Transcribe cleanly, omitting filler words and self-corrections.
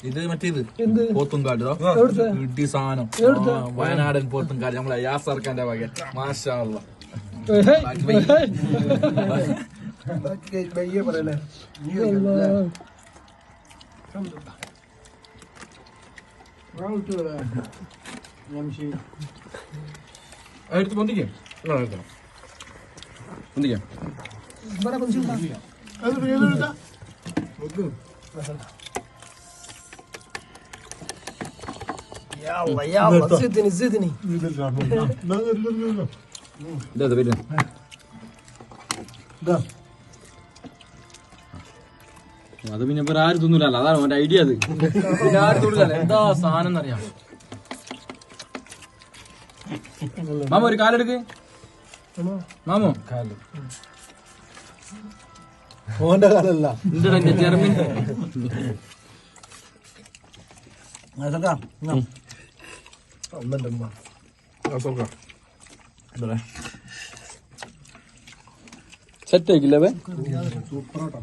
ഇത് മറ്റേത് പോത്തുംകാട് ഇടി സാധനം വയനാടൻ പോത്തുംകാട് നമ്മളെ യാസർഖാന്റെ വക മാഷാ അല്ലാ. എടുത്ത് പൊന്തിക്കാം زدني അത് പിന്നെ ഇപ്പൊ ആരും തിന്നൂലല്ലോ, അതാണ് അവന്റെ ഐഡിയ. അത് പിന്നെ ആരും തിന്നൂലല്ലോ. എന്താ സാധനം എന്നറിയാം. മാമ ഒരു കാലെടുക്ക്. മാമോ ഓന്റെ കാലല്ല ജർമ്മൻ സെറ്റ് ആക്കില്ലേ? സൂപ്പറാട്ടോ.